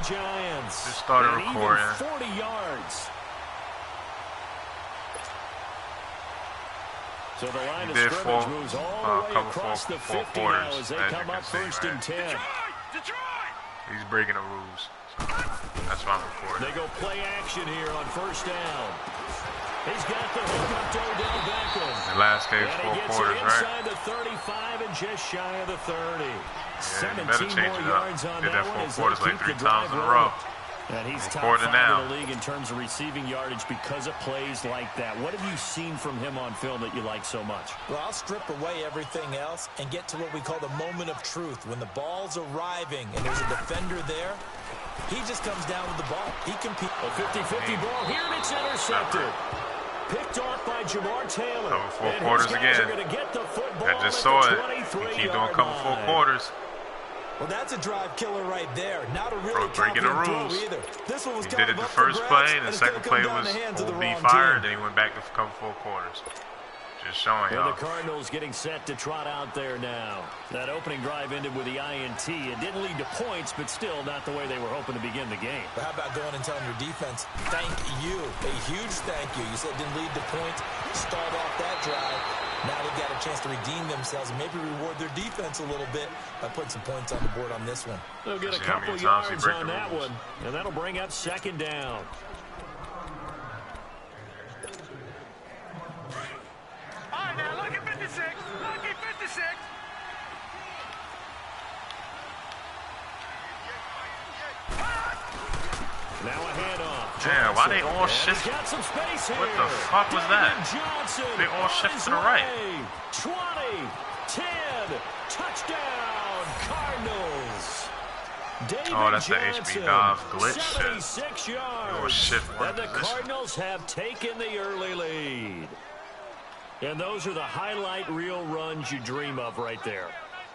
Giants. Just started and recording. Even 40 yards. So the line of scrimmage moves all the way across the 50 now as they come up first and 10. He's breaking the rules. So that's why I'm recording. They go play action here on first down. He's got the hook up to Odell Beckham. The last game's 4 quarters, right? Inside the 35 and just shy of the 30. Yeah, you better change it up. Did that 4 quarters like 3 times in a row. And he's top 5 in the league in terms of receiving yardage because of plays like that. What have you seen from him on film that you like so much? Well, I'll strip away everything else and get to what we call the moment of truth. When the ball's arriving and there's a defender there, he just comes down with the ball. He competes. A 50-50 ball here, and it's intercepted. Picked off by Jamar Taylor. 4 quarters again. I just saw it. You keep doing a couple 4 quarters. Well, that's a drive killer right there. Not a really breaking the rules. either. This one was he did it the first play, and the second play was be fired. Then he went back to a couple 4 quarters. Just showing y'all. And the Cardinals getting set to trot out there now. That opening drive ended with the INT. It didn't lead to points, but still not the way they were hoping to begin the game. But how about going and telling your defense, thank you, a huge thank you. You said it didn't lead to points. Start off that drive. Now they've got a chance to redeem themselves and maybe reward their defense a little bit by putting some points on the board on this one. They'll get a couple yards on that one, and that'll bring up second down. All right, now look at 56. Look at 56. Now a handoff. Damn, why they all shift? What the fuck was that? They all shift to the right. 20, 10, touchdown, Cardinals. Oh, that's the HB Dove glitch shit. 76 They all yards. shift one And the position. Cardinals have taken the early lead. And those are the highlight reel runs you dream of right there.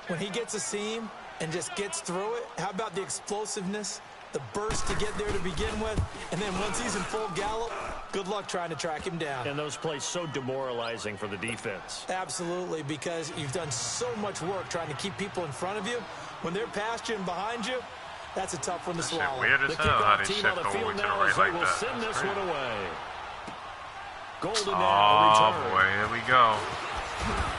When he gets a seam and just gets through it, how about the explosiveness? The burst to get there to begin with, and then once he's in full gallop, good luck trying to track him down. And those plays so demoralizing for the defense. Absolutely, because you've done so much work trying to keep people in front of you. When they're past you and behind you, that's a tough one to swallow. Weird as hell how they shift over to the right like will that. send this one away. Golden Oh boy, here we go.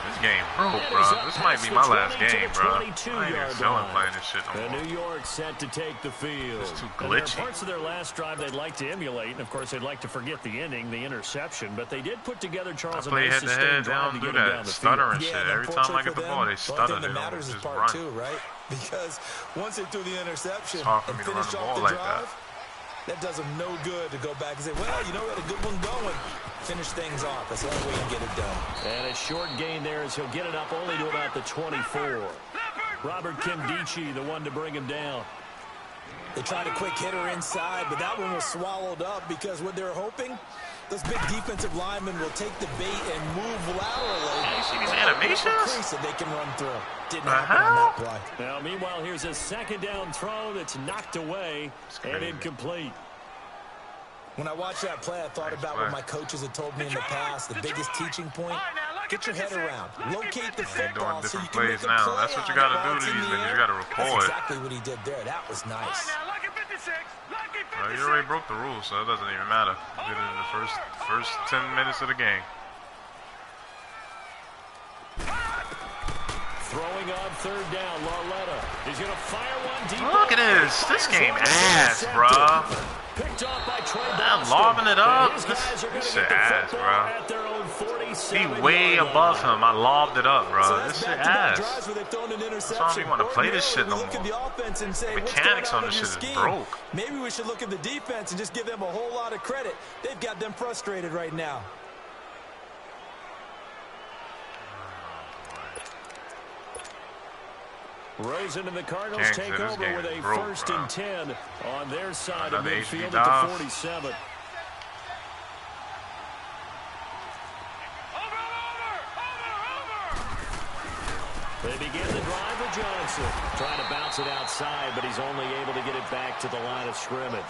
This game broke, bro. This might be my last game, bro. I ain't even feeling playing this shit no more. New York set to take the field. It's too And there are glitchy. parts of their last drive they'd like to emulate, and of course they'd like to forget the ending, the interception. But they did put together Charles I play a nice head-to-head, they don't do that stuttering shit. Yeah, Every time I get the ball, they stutter. One They thing that don't matters is just part run. 2, right? Because once they threw the interception Hard for and me to run finish the off ball the like that. drive, that does them no good to go back and say, well, you know, we had a good one going. Finish things off. That's the only way you can get it done. And a short gain there as he'll get it up only to about the 24. Robert Kimdichie, the one to bring him down. They tried a quick hitter inside, but that one was swallowed up because what they're hoping, those big defensive linemen will take the bait and move laterally. You see these animations? So they can run through. Didn't happen on that play. Now, meanwhile, here's a second down throw that's knocked away and incomplete. When I watched that play, I thought about what my coaches had told me in the past. The biggest teaching point, get your head around. Locate the football so you can make a play now. That's what you got to do to these niggas. You got to record. That's exactly what he did there. That was nice. You already broke the rules, so it doesn't even matter. You did it in the first 10 minutes of the game. Throwing on third down, Larletta. He's going to fire one deep. Look at this. This game ass, bro. Picked off by Trey I'm lobbing it up. This shit ass, bro. Be way above him. I lobbed it up, bro. This shit ass. That's why I don't even want to play this shit no more. Mechanics on this shit is broke. Maybe we should look at the defense and just give them a whole lot of credit. They've got them frustrated right now. Rosen and the Cardinals take over with a first and 10 on their side of midfield at the 47. They begin the drive with Johnson. Trying to bounce it outside, but he's only able to get it back to the line of scrimmage.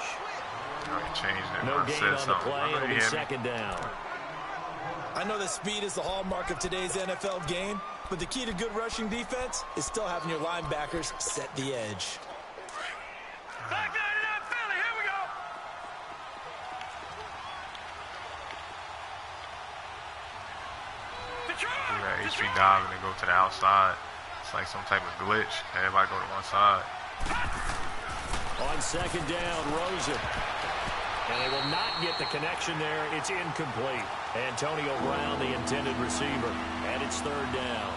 No gain on the play. It'll be second down. I know that speed is the hallmark of today's NFL game, but the key to good rushing defense is still having your linebackers set the edge. Back that up, just be diving and go to the outside. It's like some type of glitch. Everybody go to one side. On second down, Rosen. And they will not get the connection there. It's incomplete. Antonio Brown, the intended receiver. And it's third down.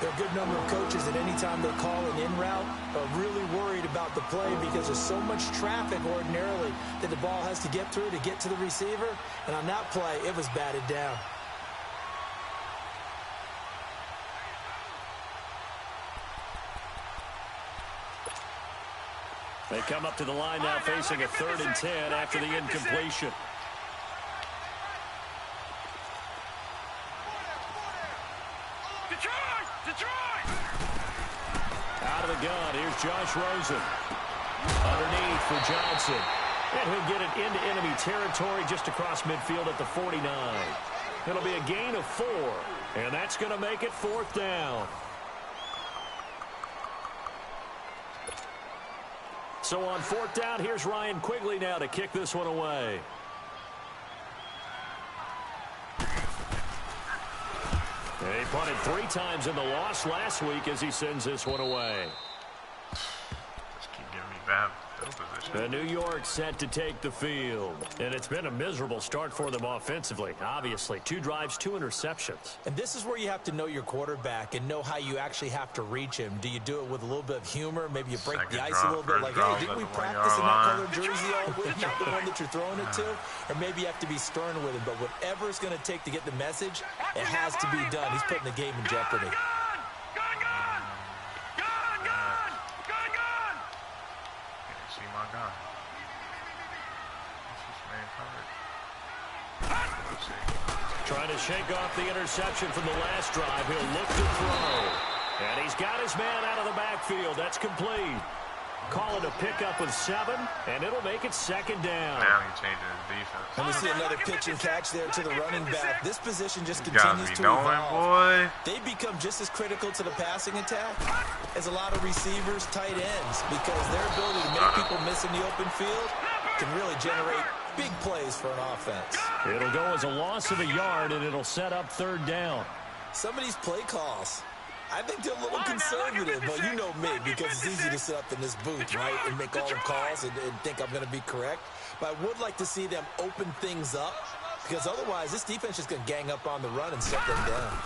There are a good number of coaches that any time they call an in route are really worried about the play because there's so much traffic ordinarily that the ball has to get through to get to the receiver. And on that play, it was batted down. They come up to the line now facing a 3rd and 10 after the incompletion. Out of the gun, here's Josh Rosen. Underneath for Johnson. And he'll get it into enemy territory just across midfield at the 49. It'll be a gain of 4. And that's going to make it 4th down. So on 4th down, here's Ryan Quigley now to kick this one away. He punted 3 times in the loss last week as he sends this one away. Just keep giving me bad field position. New York set to take the field. And it's been a miserable start for them offensively. Obviously, 2 drives, 2 interceptions. And this is where you have to know your quarterback and know how you actually have to reach him. Do you do it with a little bit of humor? Maybe you break the ice a little bit. Like, hey, didn't we practice in that colored jersey all week? Not the one that you're throwing it to? Or maybe you have to be stern with him. But whatever it's going to take to get the message, it has to be done. He's putting the game in jeopardy. Trying to shake off the interception from the last drive. He'll look to throw. And he's got his man out of the backfield. That's complete. Call it a pickup with 7, and it'll make it 2nd down. Now he's changing his defense. And we see another pitch and catch there to the running back. This position just continues to evolve. Boy. They become just as critical to the passing attack as a lot of receivers, tight ends, because their ability to make people miss in the open field can really generate big plays for an offense. It'll go as a loss of a yard, and it'll set up 3rd down. Some of these play calls, I think they're a little conservative, but you know me, because it's easy to sit up in this booth, right, and make all the calls and think I'm going to be correct. But I would like to see them open things up, because otherwise this defense is going to gang up on the run and shut them down.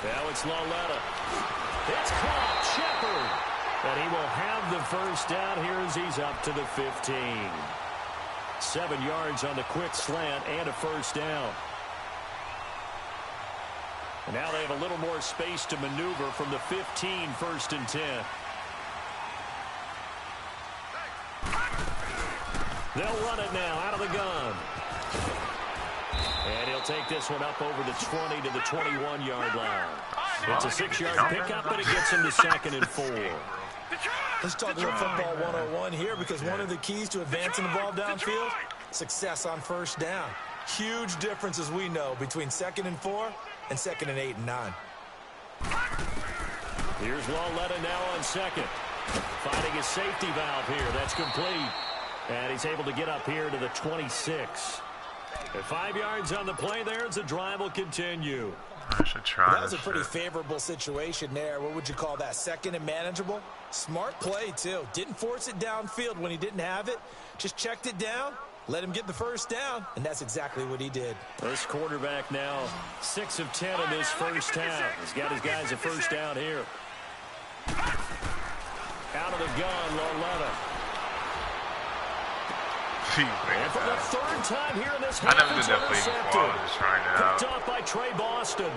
Now it's Lauletta. It's caught. Shepard. And he will have the 1st down here as he's up to the 15. 7 yards on the quick slant and a 1st down. And now they have a little more space to maneuver from the 15, 1st and 10. They'll run it now out of the gun. And he'll take this one up over the 20 to the 21-yard line. It's a 6-yard pickup, but it gets him to 2nd and 4. Let's talk a little football 101 here, because one of the keys to advancing the ball downfield, success on 1st down. Huge difference, as we know, between 2nd and 4 and 2nd and 8 and 9. Here's Lauletta now on 2nd. Finding a safety valve here. That's complete. And he's able to get up here to the 26. At 5 yards on the play there as the drive will continue. I should try. That was a pretty favorable situation there. What would you call that? 2nd and manageable? Smart play, too. Didn't force it downfield when he didn't have it. Just checked it down, let him get the 1st down, and that's exactly what he did. This quarterback now 6 of 10 in this 1st half. He's got his guys a 1st down here. Out of the gun, Lauletta. And for the 3rd time here in this half, I never did that play before. I was just trying it out. Picked off by Trey Boston.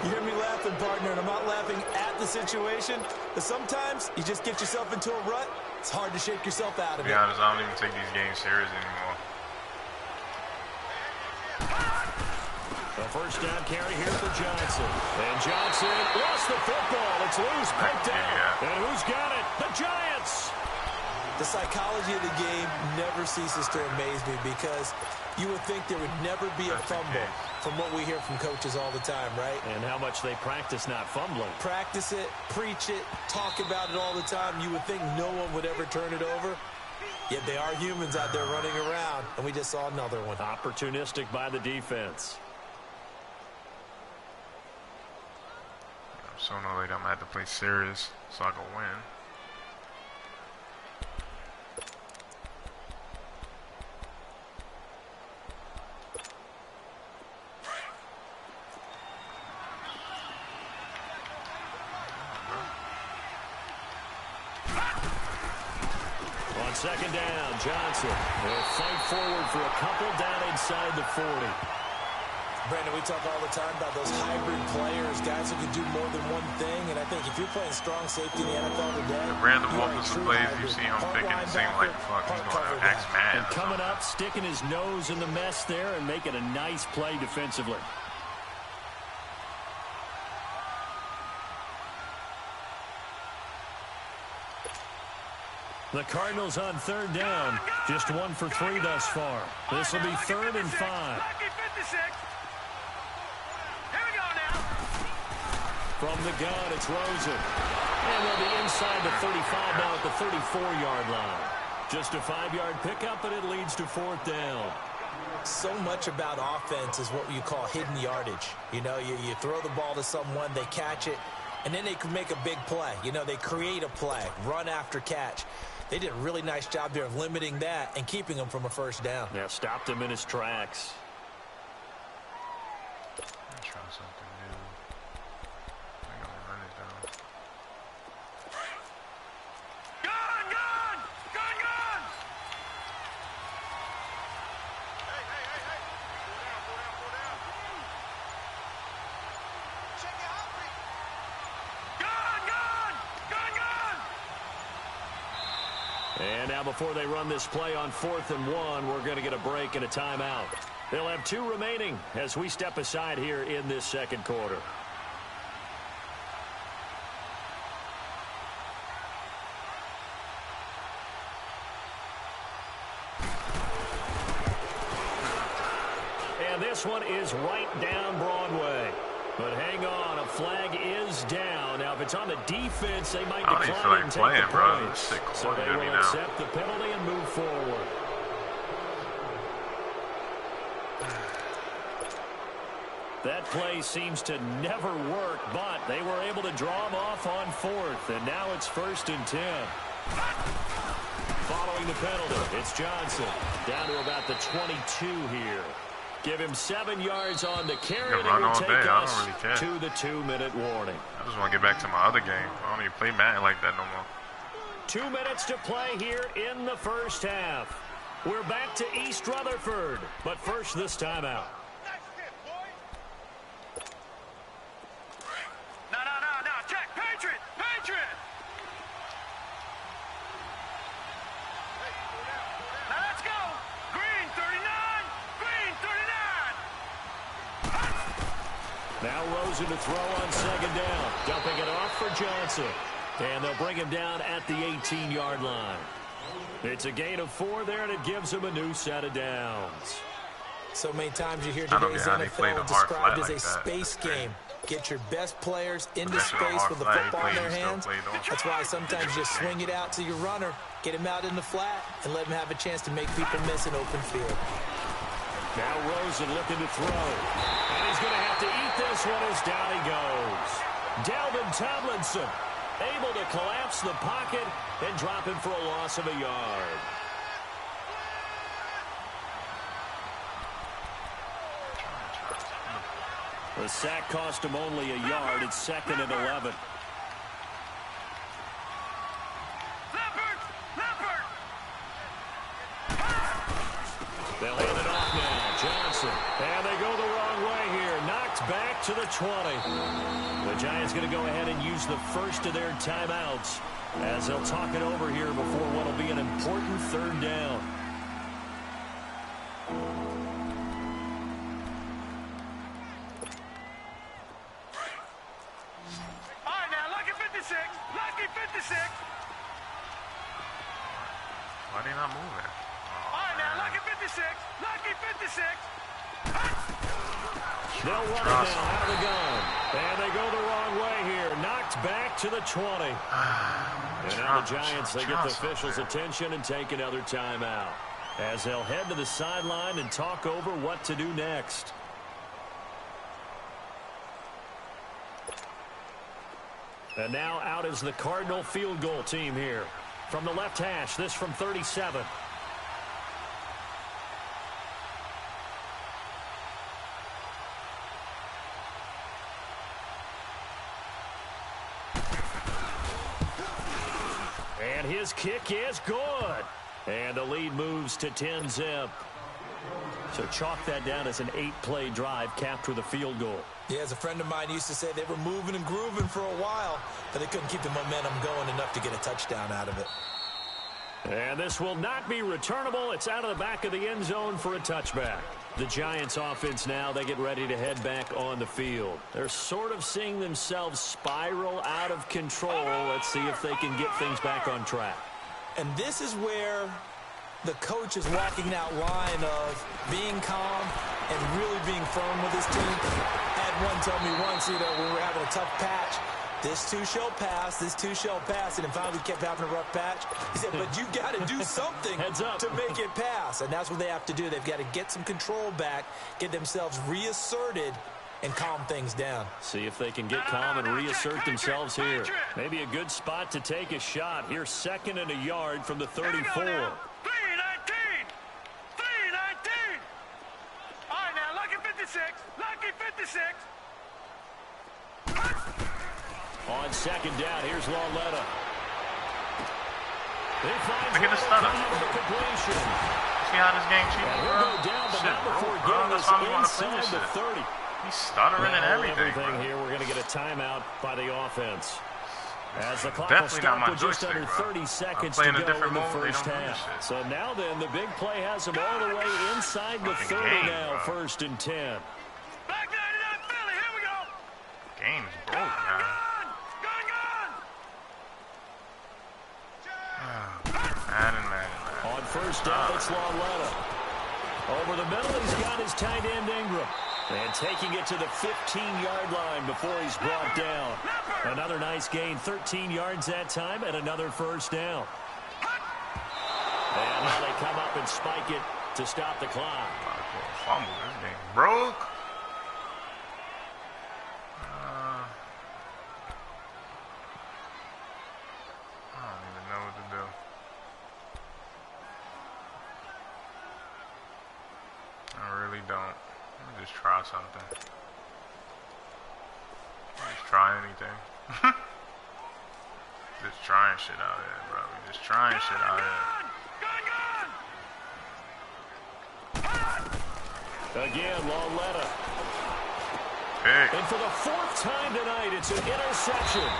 You hear me laughing, partner, and I'm not laughing at the situation, but sometimes you just get yourself into a rut. It's hard to shake yourself out of it. To be honest, I don't even take these games serious anymore. A 1st down carry here for Johnson. And Johnson lost the football. It's loose, picked out. And who's got it? The Giants. The psychology of the game never ceases to amaze me, because you would think there would never be a fumble from what we hear from coaches all the time, right? And how much they practice not fumbling. Practice it, preach it, talk about it all the time. You would think no one would ever turn it over. Yet they are humans out there running around, and we just saw another one. Opportunistic by the defense. Sooner or later, I'm going to have to play serious so I can win. On second down, Johnson will fight forward for a couple down inside the 40. Brandon, we talk all the time about those hybrid players, guys who can do more than one thing, and I think if you're playing strong safety in the NFL today, the random offensive plays you see him picking seem like fuck, he's going to act mad. And coming up, sticking his nose in the mess there and making a nice play defensively. The Cardinals on third down, just 1 for 3 thus far. This will be 3rd and 5. From the gun, it's Rosen. And they'll be inside the 35 now at the 34-yard line. Just a 5-yard pickup, and it leads to 4th down. So much about offense is what you call hidden yardage. You know, you throw the ball to someone, they catch it, and then they can make a big play. You know, they create a play, run after catch. They did a really nice job there of limiting that and keeping him from a first down. Yeah, stopped him in his tracks. Try something new. I'm going to run it down. Gun! Gun! Gun! Gun! Hey! Go down. Check it out, please. Gun! Gun! Gun! Gun! And now before they run this play on 4th and 1, we're going to get a break and a timeout. They'll have 2 remaining as we step aside here in this second quarter. And this one is right down Broadway. But hang on, a flag is down. Now, if it's on the defense, they might decline and take the points. So they will accept the penalty and move forward. That play seems to never work, but they were able to draw him off on 4th, and now it's 1st and 10. Following the penalty, it's Johnson down to about the 22 here. Give him 7 yards on the carry, and he'll take us to the 2-minute warning. I just want to get back to my other game. I don't even play Madden like that no more. 2 minutes to play here in the first half. We're back to East Rutherford, but first this timeout. No. Check. Patriot. Now let's go. Green 39. Green 39. Now Rosen to throw on second down. Dumping it off for Johnson. And they'll bring him down at the 18-yard line. It's a gain of 4 there, and it gives him a new set of downs. So many times you hear today's NFL described as a space game. Get your best players into space with the football in their hands. That's why sometimes you just swing it out to your runner, get him out in the flat, and let him have a chance to make people miss an open field. Now Rosen looking to throw. And he's going to have to eat this one as down he goes. Dalvin Tomlinson able to collapse the pocket and drop him for a loss of a yard. The sack cost him only a yard. It's 2nd and 11. They'll hand it off now. Johnson. And they go the wrong way here. Knocked back to the 20. The Giants going to go ahead and use the first of their timeouts as they'll talk it over here before what will be an important 3rd down. All right, now, lucky 56. Lucky 56. Why are they not moving? All right, now, lucky 56. Lucky 56. They'll run it now out of the gun. And they go the wrong way here. Knocked back to the 20. And now the Giants, they get the officials' attention and take another timeout as they'll head to the sideline and talk over what to do next. And now out is the Cardinal field goal team here. From the left hash, this from 37. And his kick is good. And the lead moves to 10-zip. So chalk that down as an 8-play drive capped with a field goal. Yeah, as a friend of mine used to say, they were moving and grooving for a while, but they couldn't keep the momentum going enough to get a touchdown out of it. And this will not be returnable. It's out of the back of the end zone for a touchback. The Giants offense now, they get ready to head back on the field. They're sort of seeing themselves spiral out of control. Let's see if they can get things back on track. And this is where the coach is walking that line of being calm and really being firm with his team. I had one tell me once, when we were having a tough patch, this too shall pass, this too shall pass, and then finally we kept having a rough patch. He said, but you got to do something to make it pass, and that's what they have to do. They've got to get some control back, get themselves reasserted, and calm things down. See if they can get calm and reassert themselves here. Maybe a good spot to take a shot. Here's 2nd and a yard from the 34. 3-19. 3-19. All right, now, lucky 56. Lucky 56. On 2nd down, here's Lauletta. Look at the stutter. See how this game cheating, bro? Shit, bro. That's how we want to finish it. He's stuttering and everything here. We're going to get a timeout by the offense. As the clock Definitely will start not my with just joystick, under 30 seconds to to go in the mode, first half. So now then, the big play has them all the way inside the 30 now, bro. 1st and 10. Back 99 Philly, here we go. Game's broke, man. Madden. On 1st down, it's Lauletta. Over the middle, he's got his tight end Ingram. And taking it to the 15-yard line before he's brought down. Another nice gain, 13 yards that time, and another 1st down. And now they come up and spike it to stop the clock. Fumble, this game broke. I don't even know what to do. I really don't. Let me just try something. Just try anything. Just trying shit out here, bro. We just trying shit out here. Again, Lauletta. Pick. And for the 4th time tonight, it's an interception.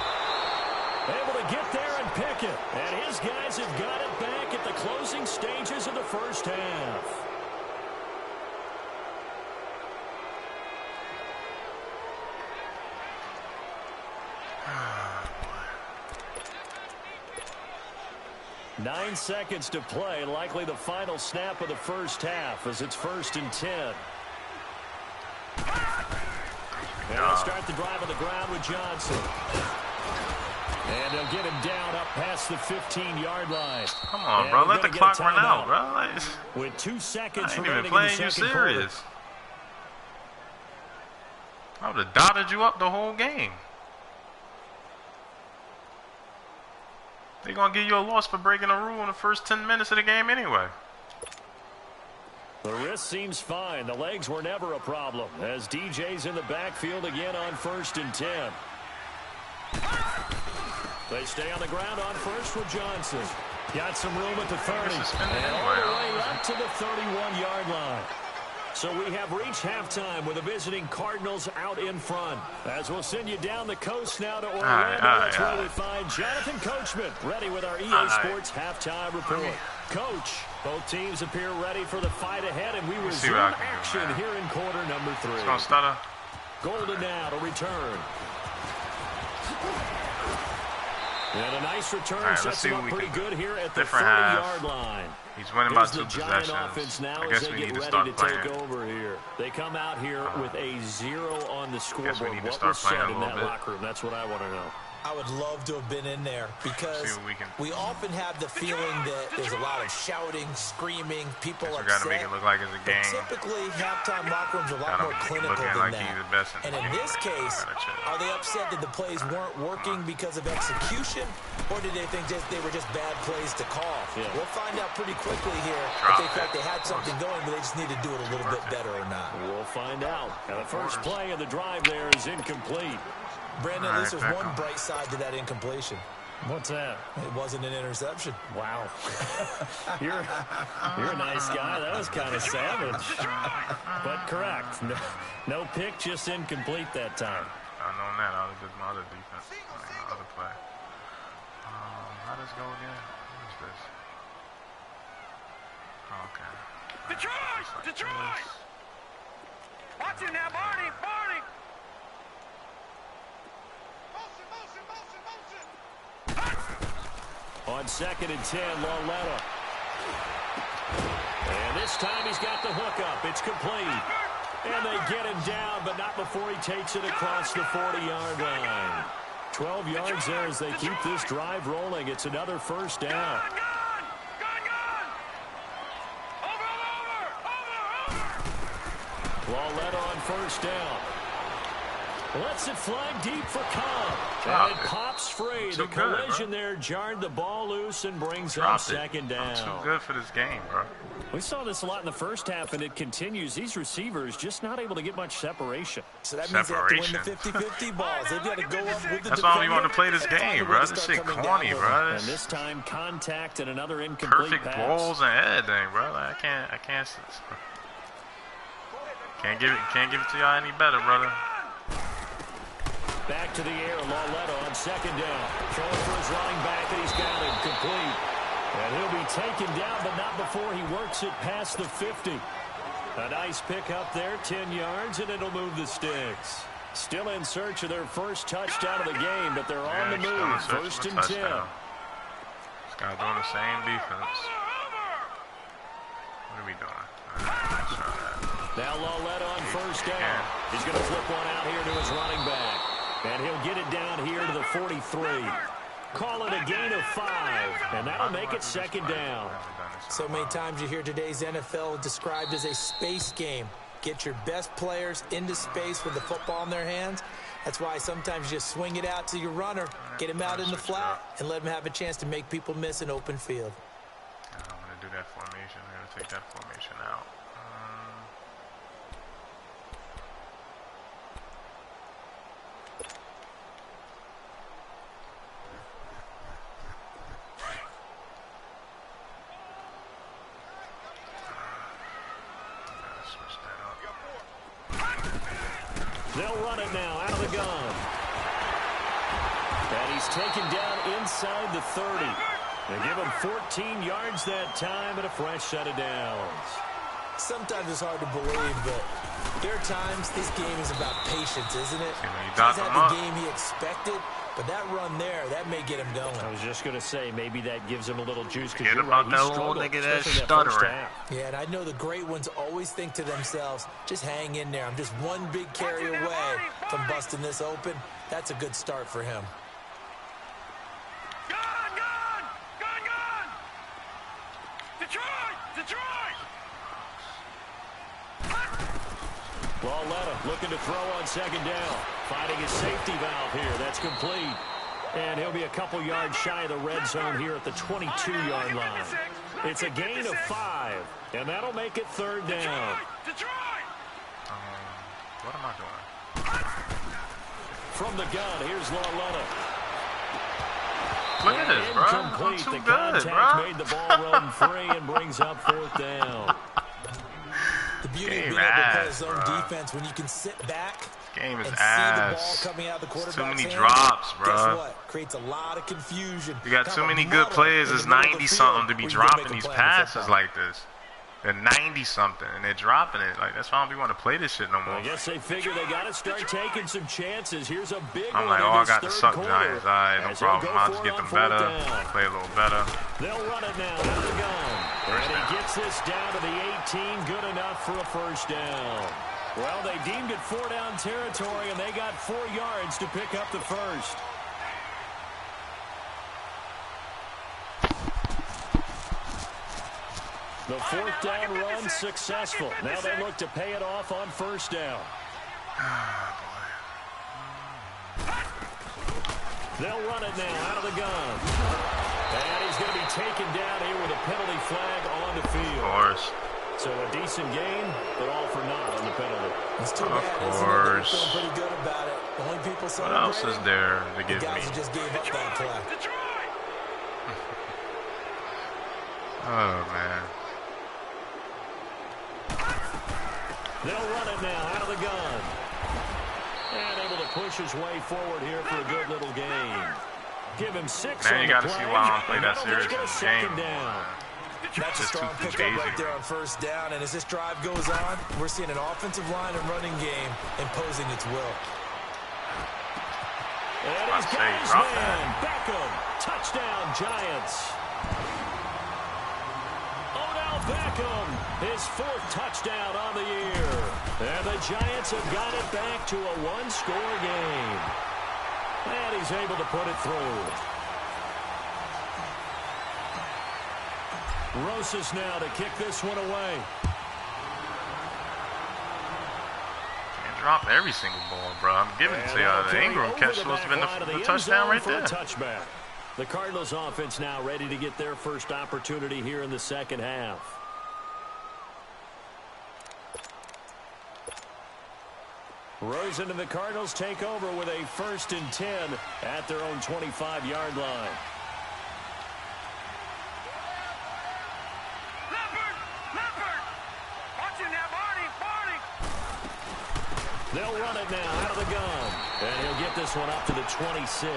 Able to get there and pick it. And his guys have got it back at the closing stages of the first half. Nine seconds to play, likely the final snap of the first half as it's 1st and 10. And they'll start the drive on the ground with Johnson. And they'll get him down up past the 15-yard line. Come on, bro. Let the clock run out, bro. With 2 seconds I ain't remaining even playing in the you second serious. quarter. I would have dotted you up the whole game. They're going to give you a loss for breaking a rule in the first 10 minutes of the game anyway. The wrist seems fine. The legs were never a problem as DJ's in the backfield again on 1st and 10. They stay on the ground on 1st with Johnson. Got some room at the 30. And all the way up to the 31-yard line. So we have reached halftime with the visiting Cardinals out in front. As we'll send you down the coast now to Orlando. That's where we find Jonathan Coachman ready with our EA Sports halftime report. Coach, both teams appear ready for the fight ahead, and we resume action here in quarter number 3. It's gonna stutter. Golden now to return. And a nice return sets him up pretty good here at the 30-yard line. He's winning by 2 possessions. I guess we need to start playing. Take over here. They come out here with a 0 on the scoreboard. What was said in that locker room? That's what I want to know. I would love to have been in there because we often have the feeling that there's a lot of shouting, screaming, people upset. We got to make it look like it's a game. Typically, halftime locker rooms are a lot more clinical than that. And in this case, are they upset that the plays weren't working because of execution, or did they think they were just bad plays to call? Yeah. We'll find out pretty quickly here if they felt they had something going, but they just need to do it a little bit better or not. We'll find out. Now, the first play of the drive there is incomplete. Brandon, at least there's one bright side to that incompletion. What's that? It wasn't an interception. Wow. You're a nice guy. That was kind of savage. But correct. No pick, just incomplete that time. I know that. I was just my other defense. My other play. How does it go again? What is this? Okay. Detroit! Detroit! Watch it now, Barney! Barney! On 2nd and 10, Loletta. And this time he's got the hook up. It's complete. And they get him down, but not before he takes it across the 40-yard line. 12 yards there as they keep this drive rolling. It's another first down. Loletta on first down. Lets it fly deep for Cobb. And it pops free. The collision there jarred the ball loose and brings up second down. Too good for this game, bro. We saw this a lot in the first half, and it continues. These receivers just not able to get much separation. So that means they have to win the 50-50 balls. They've got to go up with the That's why we want to play this game, bro. This shit corny, bro. And this time, contact and another incomplete pass. Perfect balls and everything, bro. Like, I can't give it to y'all any better, brother. Back to the air, Loletta on second down. Throwing for his running back, and he's got it complete. And he'll be taken down, but not before he works it past the 50. A nice pickup there, 10 yards, and it'll move the sticks. Still in search of their first touchdown of the game, but they're on the move. First and 10. This guy doing the same defense. What are we doing? Now Loletta on first down. He's going to flip one out here to his running back. And he'll get it down here to the 43. Call it a gain of 5, and that'll make it second down. So many times you hear today's NFL described as a space game. Get your best players into space with the football in their hands. That's why sometimes you just swing it out to your runner, get him out in the flat, and let him have a chance to make people miss an open field. I'm going to do that formation. I'm going to take that formation out. They'll run it now out of the gun. And he's taken down inside the 30. They give him 14 yards that time and a fresh set of downs. Sometimes it's hard to believe, but there are times this game is about patience, isn't it? He's had the game he expected, but that run there, that may get him going. I was just going to say, maybe that gives him a little juice. Forget about that little nigga that's stuttering. Yeah, and I know the great ones always think to themselves, just hang in there. I'm just one big carry away from busting this open. That's a good start for him. Detroit! Loletta looking to throw on second down. Finding his safety valve here. That's complete. And he'll be a couple yards shy of the red zone here at the 22-yard line. It's a gain of 5, and that'll make it third down. What am I doing? From the gun, here's Loletta. Look at this, bro. I'm too good, bro. Made the ball run free and brings up fourth down. The beauty of being able to play his own defense when you can sit back game is and ass. see the ball coming out the quarterback's too many hand. drops, bro. Guess what? Creates a lot of confusion. You got too many good players. It's 90-something to be dropping these passes like this. They're 90-something, and they're dropping it. Like, that's why I don't want to play this shit no more. I guess they figure they got to start taking some chances. Here's a big I'm one like, in I got this to suck third Giants. quarter. All right, no problem. I'll just get them better, play a little better. They'll run it now out of the gun. And he gets this down to the 18. Good enough for a first down. Well, they deemed it 4-down territory, and they got 4 yards to pick up the first. The fourth down run successful. Now they look to pay it off on first down. They'll run it now out of the gun. And he's going to be taken down here with a penalty flag on the field. Of course. So a decent gain, but all for naught on the penalty. It's too bad, of course. Feeling pretty good about it. The only people what else is there to give me? The guys who just gave up that play. Oh, man. They'll run it now out of the gun. And able to push his way forward here for a good little gain. Give him 6 Man, on you the got to play. see why I don't play that serious in the Second game. down. That's a strong pickup right there on first down. And as this drive goes on, we're seeing an offensive line and running game imposing its will. And he's got his man. Beckham. Touchdown, Giants. Odell Beckham. His 4th touchdown on the year. And the Giants have got it back to a 1-score game. And he's able to put it through. Rosas now to kick this one away. Can't drop every single ball, bro. I'm giving it to you. The Ingram catch must have been the touchdown right there. Touchback. The Cardinals offense now ready to get their first opportunity here in the second half. Rosen and the Cardinals take over with a 1st and 10 at their own 25-yard line. They'll run it now out of the gun. And he'll get this one up to the 26.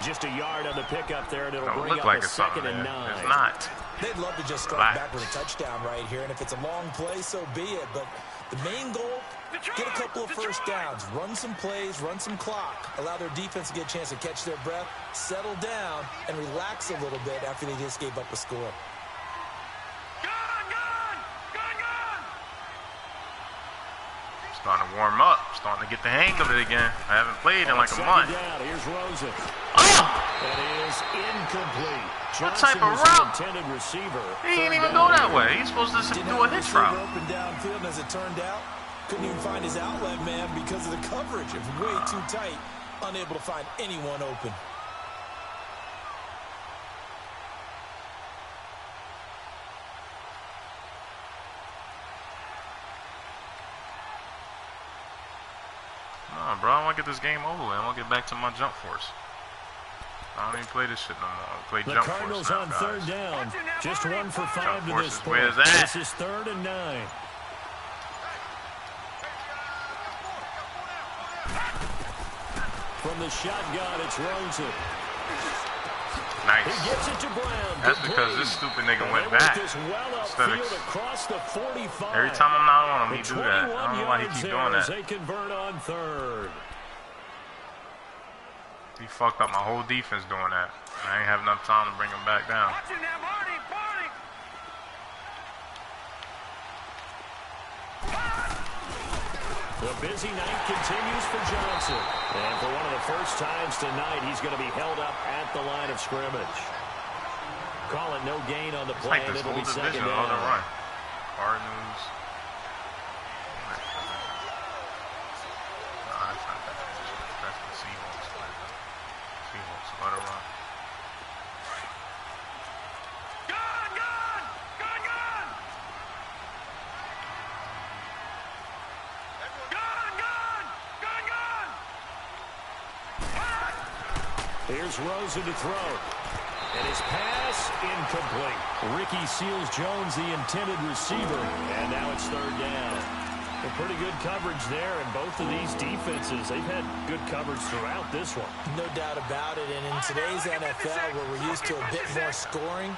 Just a yard on the pickup there, and it'll bring up a 2nd and 9. It's not. They'd love to just strike back with a touchdown right here, and if it's a long play, so be it. But the main goal, get a couple of first downs, run some plays, run some clock, allow their defense to get a chance to catch their breath, settle down, and relax a little bit after they just gave up a score. Starting to warm up. Starting to get the hang of it again. I haven't played in like a month. Here's Rosen. Oh! That is incomplete. What type of route? Intended receiver. He didn't even go that way. He's supposed to do a hitch route. Up and downfield, and as it turned out, couldn't even find his outlet man because of the coverage. It was way too tight. Unable to find anyone open. Nah, bro, I want to get this game over with. I want to get back to my jump force. I don't even play this shit no more. I play jump Cardinals force now, on 3rd down. Just 1 for 5 to this point. Where's that? This is 3rd and 9. From the shotgun, it's Rosen. Nice. He gets it to Brown. That's because this stupid nigga went back. Instead of, across the 45. every time I'm not on him, he do that. I don't know why he keep doing that. They convert on 3rd. He fucked up my whole defense doing that. I ain't have enough time to bring him back down. The busy night continues for Johnson. And for one of the first times tonight, he's going to be held up at the line of scrimmage. Call it no gain on the play, like and it'll be 2nd down. down. Cardinals. No, that's not that. That's the Seahawks. Seahawks, let it run. Here's Rosen to throw. And his pass incomplete. Ricky Seals-Jones, the intended receiver. And now it's 3rd down. Well, pretty good coverage there. And both of these defenses, they've had good coverage throughout this one. No doubt about it. And in today's NFL, where we're used to a bit more scoring,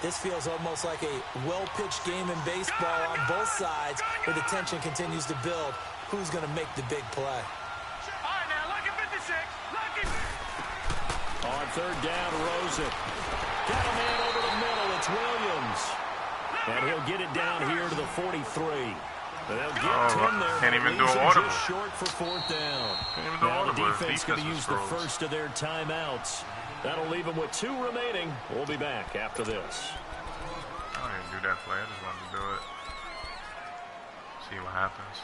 this feels almost like a well-pitched game in baseball on both sides, where the tension continues to build. Who's going to make the big play? On 3rd down, Rosen. Got a man over the middle. It's Williams. And he'll get it down here to the 43. They'll get 10 there. Can't even do an audible. Just short for 4th down. Can't even do an audible. The defense going to use the first of their timeouts. That'll leave them with 2 remaining. We'll be back after this. I don't even do that play. I just wanted to do it. See what happens.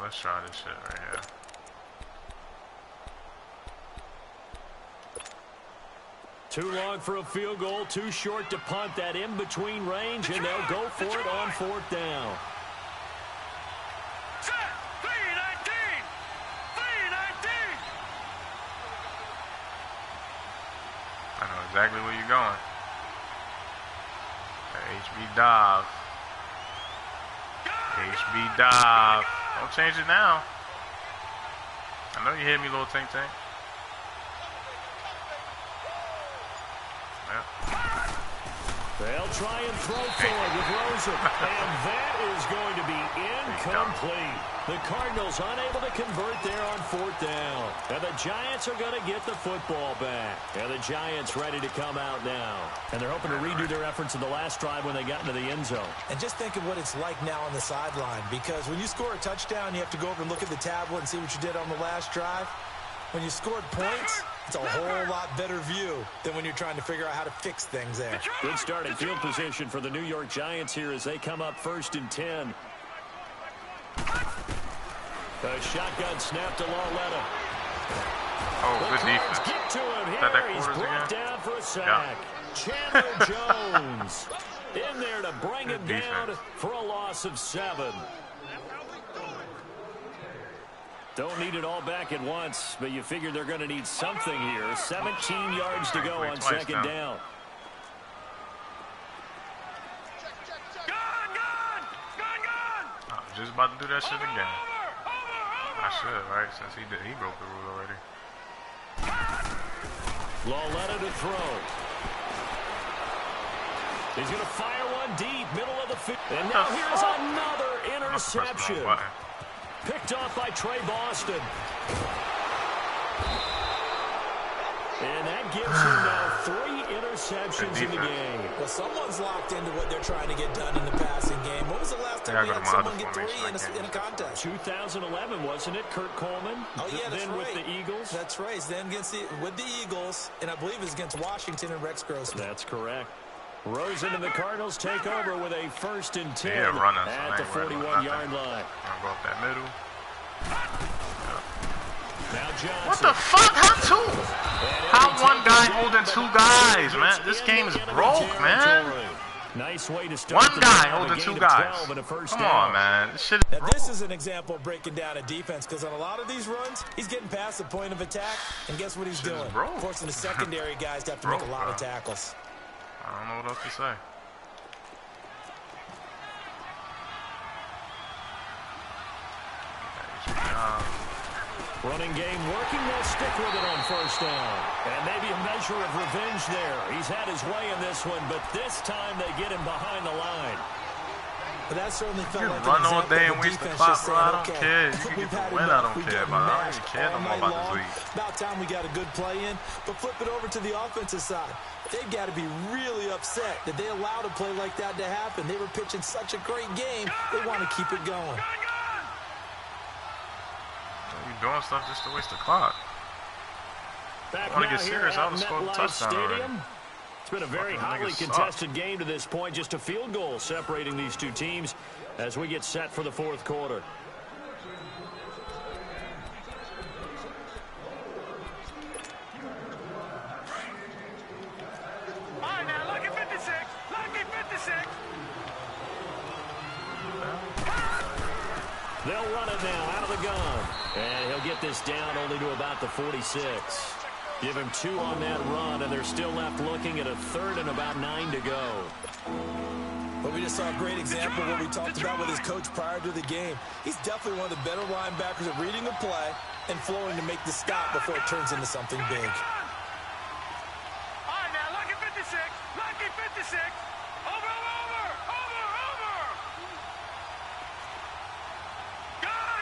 Let's try this shit right here. Too long for a field goal, too short to punt that in between range, and they'll go for it on 4th down. Set. 3-19. 3-19. I know exactly where you're going. HB dive. HB dive. Don't change it now. I know you hear me, little tank. Yep. They'll try and throw forward with Rosen, and that is going to be incomplete. The Cardinals unable to convert there on 4th down. And the Giants are going to get the football back. And the Giants ready to come out now. And they're hoping to redo their efforts in the last drive when they got into the end zone. And just think of what it's like now on the sideline, because when you score a touchdown, you have to go over and look at the tablet and see what you did on the last drive. When you scored points, it's a whole lot better view than when you're trying to figure out how to fix things there. Good starting field position for the New York Giants here as they come up 1st and 10. A shotgun snap to Lauletta. Oh, good defense. Get to him here. That He's brought down for a sack. Yeah. Chandler Jones in there to bring him down for a loss of 7. Don't need it all back at once, but you figure they're going to need something here. 17 yards to go on 2nd down. I'm just about to do that shit again. I should, right? Since he broke the rule already. Lauletta to throw. He's going to fire one deep, middle of the field. And now here's another interception. Picked off by Trey Boston. And that gives him now 3 interceptions in the game. Well, someone's locked into what they're trying to get done in the passing game. When was the last time we had someone get 3 in a contest? 2011, wasn't it? Kurt Coleman. Oh, yeah, that's then right. With the Eagles. That's right. Then with the Eagles, and I believe it was against Washington and Rex Grossman. That's correct. Rosen and the Cardinals take over with a 1st and 10 running, at the 41-yard line. I'll go up that middle. Now Johnson. What the fuck? How one guy holding 2 guys, man? This game is broke, man. Nice way to start. One guy holding 2 guys. Come on, man. This shit is now, this is an example of breaking down a defense, because on a lot of these runs, he's getting past the point of attack, and guess what he's doing? Forcing the secondary guys to have to make a lot of tackles. I don't know what else to say. Running game working. They'll stick with it on 1st down. And maybe a measure of revenge there. He's had his way in this one, but this time they get him behind the line. But that certainly felt like run all day and waste the clock, bro. I don't care. You get the win, I don't care, but I don't even care no more about this league. About time we got a good play in, but flip it over to the offensive side. They've got to be really upset that they allowed a play like that to happen. They were pitching such a great game. They want to keep it going. You're doing stuff just to waste the clock. I want to get serious. I would have scored a touchdown already. It's been a very highly contested game to this point. Just a field goal separating these 2 teams as we get set for the 4th quarter. All right, now, lucky 56. Lucky 56. They'll run it now out of the gun. And he'll get this down only to about the 46. Give him 2 on that run, and they're still left looking at a 3rd and about 9 to go. But we just saw a great example of what we talked about with his coach prior to the game. He's definitely one of the better linebackers at reading the play and flowing to make the stop before it turns into something big. All right, now, lucky 56. Lucky 56. Over. Gone.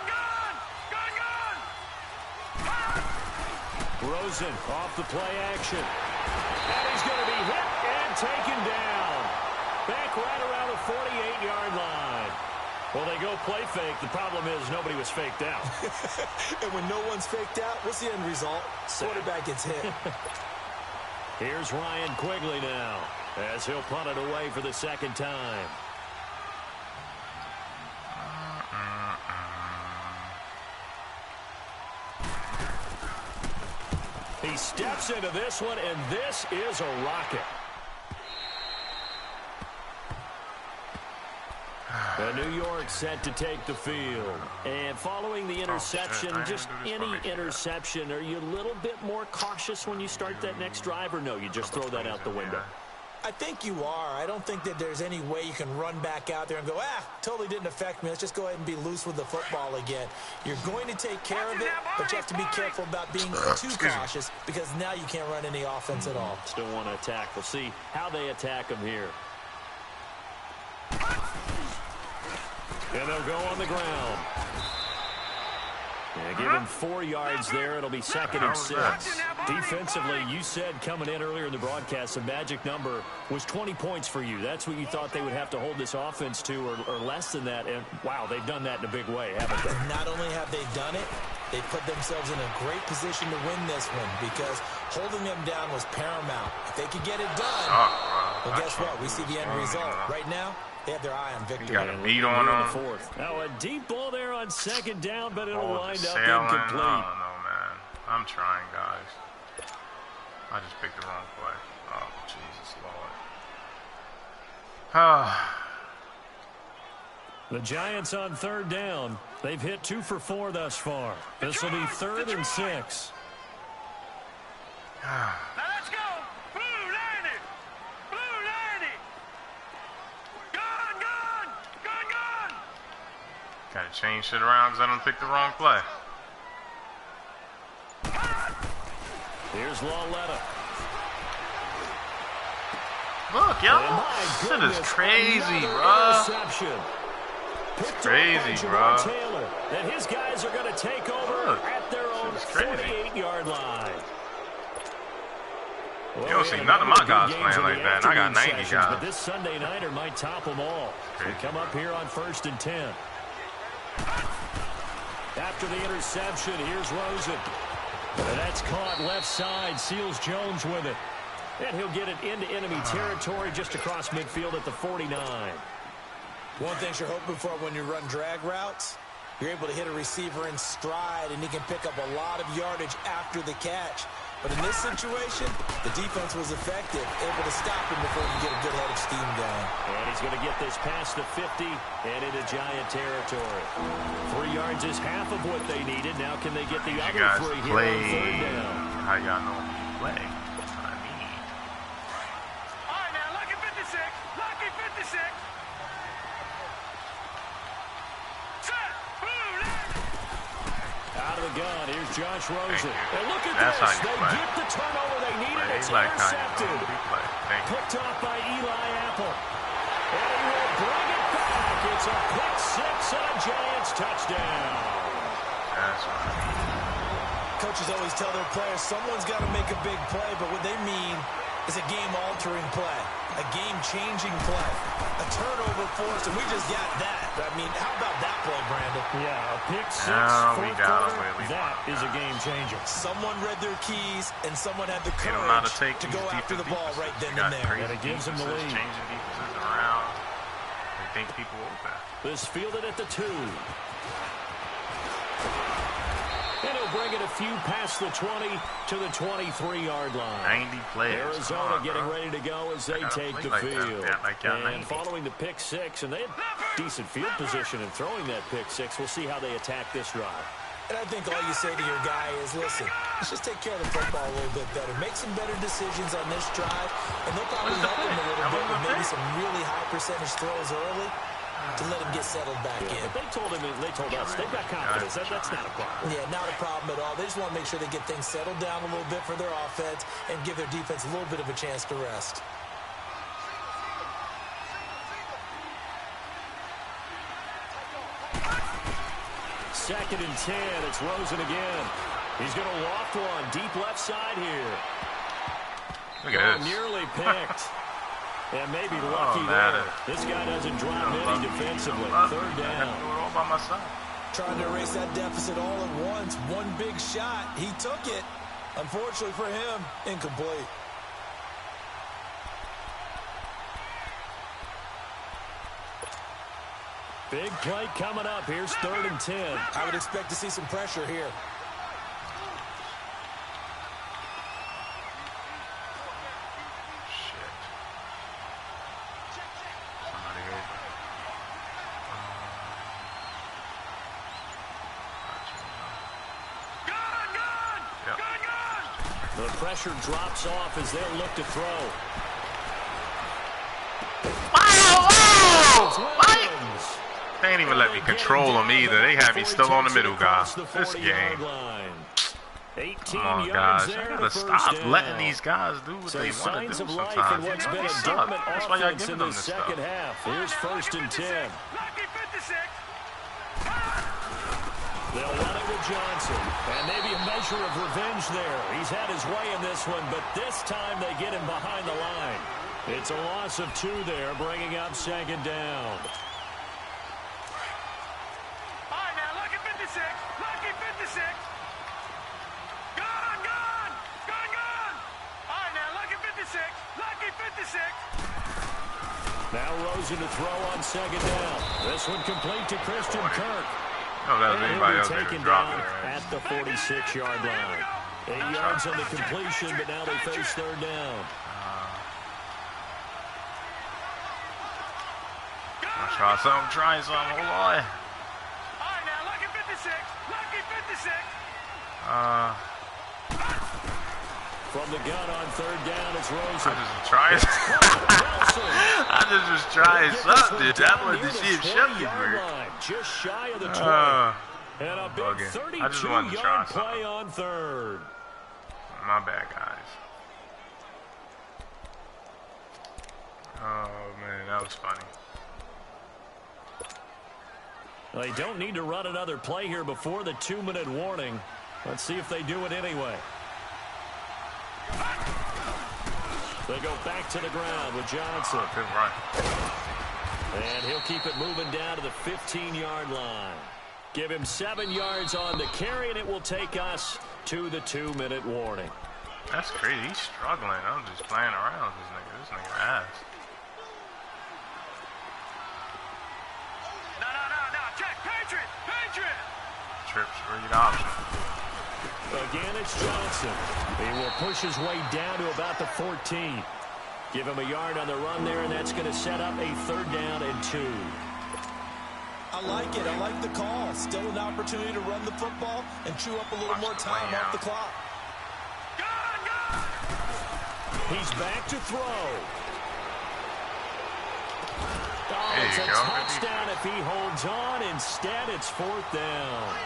Rosen off the play action. And he's going to be hit and taken down. Back right around the 48-yard line. Well, they go play fake. The problem is nobody was faked out. And when no one's faked out, what's the end result? Quarterback gets hit. Here's Ryan Quigley now, as he'll punt it away for the second time. He steps into this one, and this is a rocket. New York set to take the field. And following the interception, just any interception, are you a little bit more cautious when you start that next drive, or no, you just throw that out the window? I think you are. I don't think that there's any way you can run back out there and go, totally didn't affect me. Let's just go ahead and be loose with the football again. You're going to take care of it, but you have to be careful about being too cautious because now you can't run any offense at all. Still want to attack. We'll see how they attack them here. And they'll go on the ground. Yeah, give him 4 yards there. It'll be 2nd and 6. Defensively, you said coming in earlier in the broadcast, the magic number was 20 points for you. That's what you thought they would have to hold this offense to, or less than that. And, wow, they've done that in a big way, haven't they? Not only have they done it, they put themselves in a great position to win this one because holding them down was paramount. If they could get it done, well, guess what? We see the end result. Right now, they have their eye on victory. You got a beat on them. Now a deep ball there on 2nd down, but it'll wind up incomplete. incomplete. I don't know, man. I'm trying, guys. I just picked the wrong play. Oh, Jesus Lord. The Giants on 3rd down. They've hit 2 for 4 thus far. This will be 3rd and 6. Now let's go. Blue 90. Blue 90. Gone. Gotta change shit around because I don't pick the wrong play. Here's Lawletta. Look, yo. Shit is crazy, bro. It's crazy, bro. And his guys are going to take over at their own 48-yard line. You don't see none of my guys playing like that. And I got 90 guys. But this Sunday nighter might top them all. We come up here on 1st and 10. After the interception, here's Rosen. And that's caught left side. Seals Jones with it. And he'll get it into enemy territory just across midfield at the 49. One thing you're hoping for when you run drag routes, you're able to hit a receiver in stride, and he can pick up a lot of yardage after the catch. But in this situation, the defense was effective, able to stop him before he could get a good head of steam going. And he's going to get this past the 50 and into Giant territory. 3 yards is half of what they needed. Now can they get the other 3 here on 3rd down? How y'all know play? That's what I mean. All right, now, lucky 56. Lucky 56. Out of the gun, here's Josh Rosen. And look at That's this. They get the turnover they needed. It's intercepted. Picked off by Eli Apple. And he will bring it back. It's a pick 6 and a Giants touchdown. That's right. Coaches always tell their players someone's got to make a big play, but what they mean is a game-altering play, a game-changing play, a turnover force, and we just got that. I mean, how about that play, Brandon? Yeah, a pick 6, we fourth got quarter, that is a game changer. Someone read their keys, and someone had the courage to go after the ball right then and there. And it gives them the lead. Changing defenses around. They think people open. This fielded at the 2. And he'll bring it a few past the 20 to the 23-yard line. 90 players. Arizona getting ready to go as they take the field. And following the pick 6, and they had decent field position in throwing that pick 6. We'll see how they attack this drive. And I think all you say to your guy is, listen, let's just take care of the football a little bit better. Make some better decisions on this drive, and they'll probably help him a little bit with maybe some really high percentage throws early to let him get settled back in. But they told us, they've got confidence. That's not a problem. Yeah, not a problem at all. They just want to make sure they get things settled down a little bit for their offense and give their defense a little bit of a chance to rest. Second and 10. It's Rosen again. He's going to loft one deep left side here. Look at this. Nearly picked. And maybe lucky there. This guy doesn't drop many defensively. Third down. All by myself. Trying to erase that deficit all at once. One big shot. He took it. Unfortunately for him, incomplete. Big play coming up. Here's 3rd and 10. I would expect to see some pressure here. The pressure drops off as they'll look to throw. Wow! They ain't even let me control them either. They have me still on the middle, guys. This game. Come on, guys. I gotta stop letting these guys do what they want to do sometimes. They suck. That's why y'all giving them this stuff. Here's 1st and 10. They'll run it with Johnson. And maybe a measure of revenge there. He's had his way in this one, but this time they get him behind the line. It's a loss of 2 there, bringing up 2nd down. All right, now, lucky 56. Lucky 56. Gone, gone. Gone, gone. All right, now, lucky 56. Lucky 56. Now Rosen to throw on 2nd down. This one complete to Christian Kirk. No, that was anybody else that dropped it. At the 46-yard line. 8 yards on the completion, but now they face 3rd down. Try something, hold on. All right, now, lucky 56. Lucky 56. From the gun on 3rd down, it's Rosen. I just was trying something. That was the shit shut. Just shy of the 20. And a big okay. I just wanted to try 32-yard play on 3rd. My bad, guys. Oh, man, that was funny. They don't need to run another play here before the 2-minute warning. Let's see if they do it anyway. They go back to the ground with Johnson. Good run. And he'll keep it moving down to the 15-yard line. Give him 7 yards on the carry, and it will take us to the 2-minute warning. That's crazy. He's struggling. I'm just playing around with this nigga. This nigga ass. No. Check. Patriot. Trips, read option. Again, it's Johnson. He will push his way down to about the 14. Give him a yard on the run there, and that's going to set up a 3rd down and 2. I like it. I like the call. Still an opportunity to run the football and chew up a little more time off the clock. He's back to throw. Oh, it's a touchdown if he holds on. Instead, it's 4th down.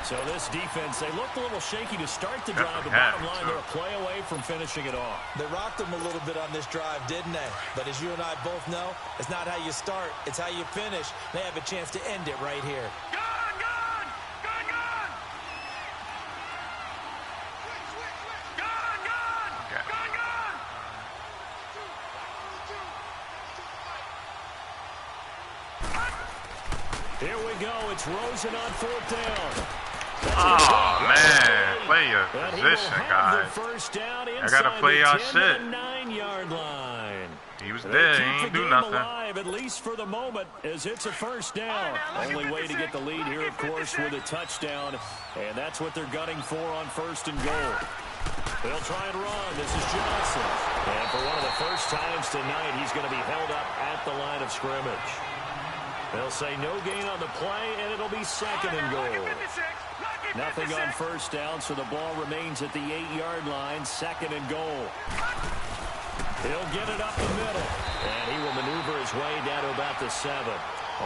So this defense, they looked a little shaky to start the drive. The bottom line, they're a play away from finishing it off. They rocked them a little bit on this drive, didn't they? But as you and I both know, it's not how you start, it's how you finish. They have a chance to end it right here. Here we go. It's Rosen on 4th down. Oh, man. Play your position, guys. I got to play y'all shit. 9-yard line. He was dead. He ain't do nothing. Alive, at least for the moment, as it's a 1st down. Only way to get the lead here, of course, with a touchdown. And that's what they're gunning for on 1st and goal. They'll try and run. This is Johnson. And for one of the first times tonight, he's going to be held up at the line of scrimmage. They'll say no gain on the play, and it'll be 2nd and goal. Nothing on 1st down, so the ball remains at the 8-yard line, 2nd and goal. He'll get it up the middle, and he will maneuver his way down to about the 7.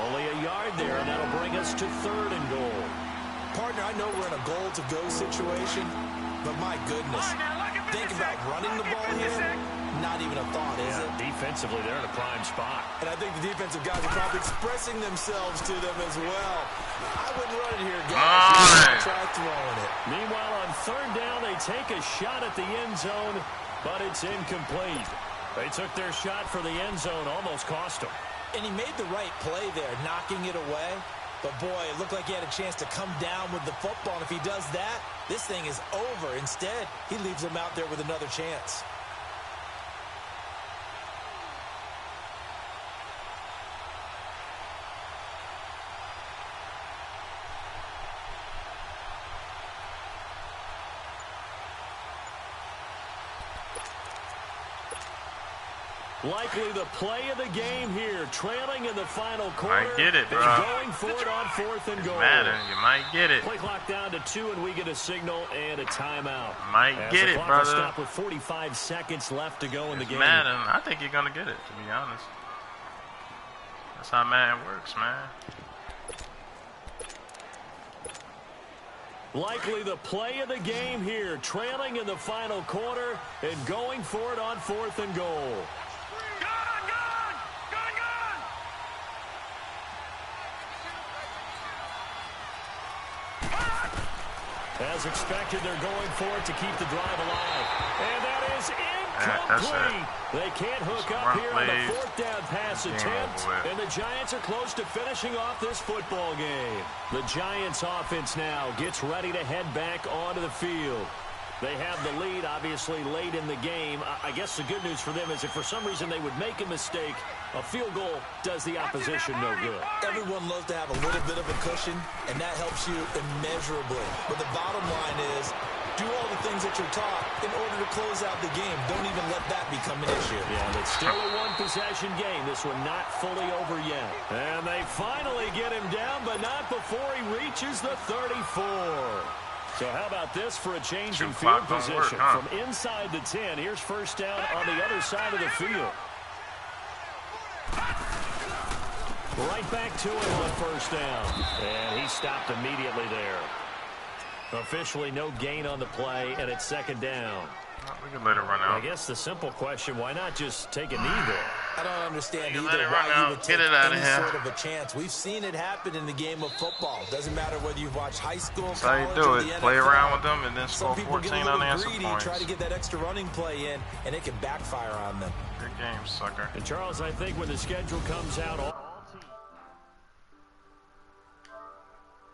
Only a yard there, and that'll bring us to 3rd and goal. Partner, I know we're in a goal-to-go situation, but my goodness, think about running the ball here. Not even a thought, is it? Defensively, they're in a prime spot. And I think the defensive guys are probably expressing themselves to them as well. I wouldn't run it here, guys. Try throwing it. Meanwhile, on 3rd down, they take a shot at the end zone, but it's incomplete. They took their shot for the end zone, almost cost them. And he made the right play there, knocking it away. But, boy, it looked like he had a chance to come down with the football. And if he does that, this thing is over. Instead, he leaves him out there with another chance. Likely the play of the game here, trailing in the final quarter. Might get it, bro. Going for it on 4th and goal. Madden, you might get it. Play clock down to 2, and we get a signal and a timeout. Might get it, brother. Stop with 45 seconds left to go in the game. Madden, I think you're gonna get it. To be honest, that's how Madden works, man. Likely the play of the game here, trailing in the final quarter and going for it on 4th and goal. As expected, they're going for it to keep the drive alive. And that is incomplete. They can't hook up here on the 4th down pass attempt. And the Giants are close to finishing off this football game. The Giants offense now gets ready to head back onto the field. They have the lead, obviously, late in the game. I guess the good news for them is if for some reason they would make a mistake, a field goal does the opposition no good. Everyone loves to have a little bit of a cushion, and that helps you immeasurably. But the bottom line is, do all the things that you're taught in order to close out the game. Don't even let that become an issue. Yeah, it's still a one-possession game. This one not fully over yet. And they finally get him down, but not before he reaches the 34. So how about this for a change in field position? From inside the 10, here's first down on the other side of the field. Right back to him on first down. And he stopped immediately there. Officially no gain on the play, and it's second down. We can let it run out. I guess the simple question, why not just take a knee there? I don't understand either why you would take any sort of a chance. We've seen it happen in the game of football. Doesn't matter whether you've watched high school, that's how you do it. Play around with them and then score 14 unanswered points. Try to get that extra running play in, and it can backfire on them. Good game, sucker. And Charles, I think when the schedule comes out...